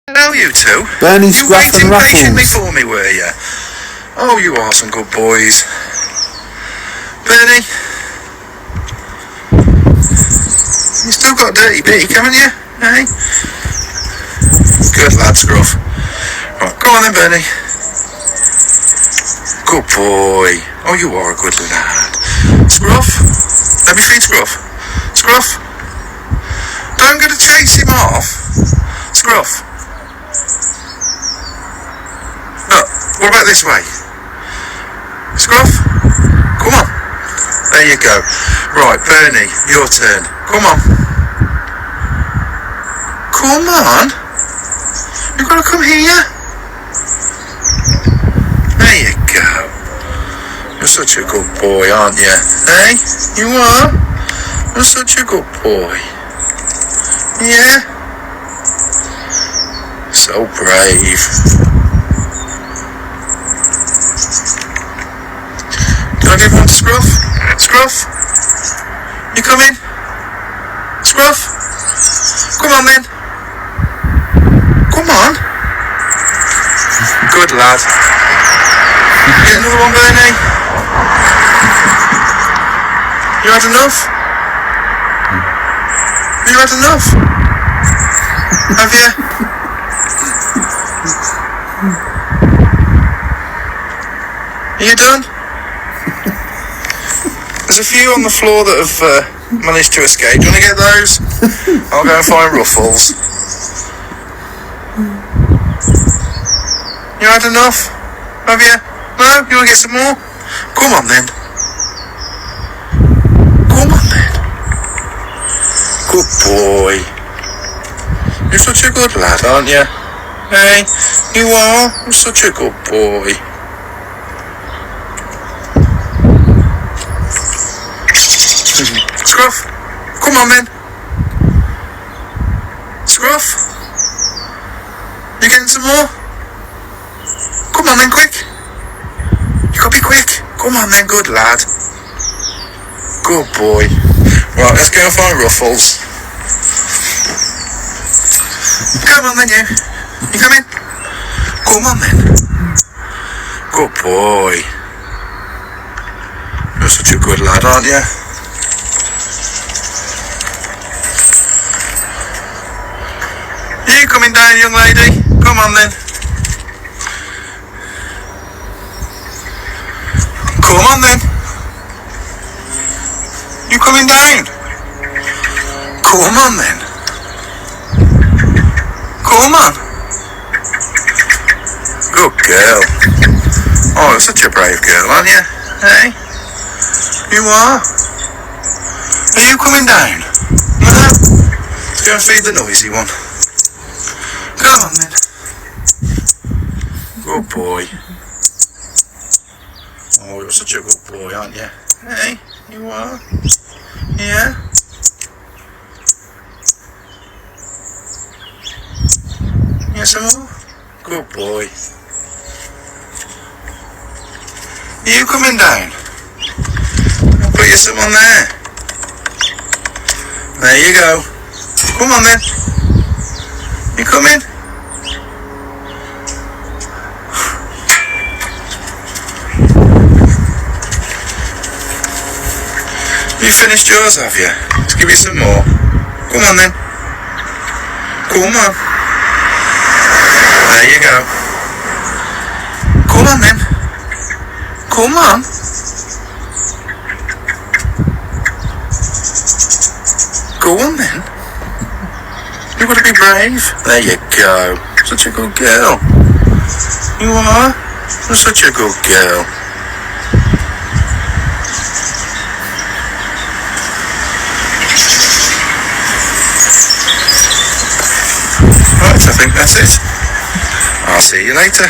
Hello, you two. Bernie, You Scruff waiting and patiently Ruffles. for me, were you? Oh, you are some good boys. Bernie, you still got a dirty beak, haven't you? Hey? Good lad, Scruff. Right, go on then, Bernie. Good boy. Oh, you are a good lad. Scruff, let me feed Scruff. Scruff, don't go to chase him off. Scruff. Look, what about this way? Scruff, come on. There you go. Right, Bernie, your turn. Come on. Come on. You've got to come here. There you go. You're such a good boy, aren't you? Hey? You are? You're such a good boy. Yeah? So brave. Do I give one to Scruff? Scruff? You come in? Scruff? Come on then. Come on. Good lad. Get another one, Bernie. You had enough? You had enough? Have you? Are you done? There's a few on the floor that have managed to escape. Do you want to get those? I'll go and find Ruffles. You had enough? Have you? No? You want to get some more? Come on then. Come on then. Good boy. You're such a good lad, aren't you? Hey, you are. You're such a good boy. Scruff, come on then. Scruff, you getting some more? Come on then, quick. You gotta be quick. Come on then, good lad. Good boy. Right, let's go and find Ruffles. Come on then, you. You come in? Come on then. Good boy. You're such a good lad, aren't you? You coming down, young lady? Come on then. Come on then. You coming down? Come on then. Come on. Good girl. Oh, you're such a brave girl, aren't you? Hey? You are? Are you coming down? No? Let's go and feed the noisy one. Come on then. Good boy. Oh, you're such a good boy, aren't you? Hey, you are? Yeah? Yeah, some more? Good boy. Are you coming down? I'll put you some on there. There you go. Come on then. You coming? You finished yours, have you? Let's give you some more. Come on then. Come on. There you go. Come on then. Come on. Go on then. You've got to be brave. There you go. Such a good girl. You are? You're such a good girl. Right, I think that's it. I'll see you later.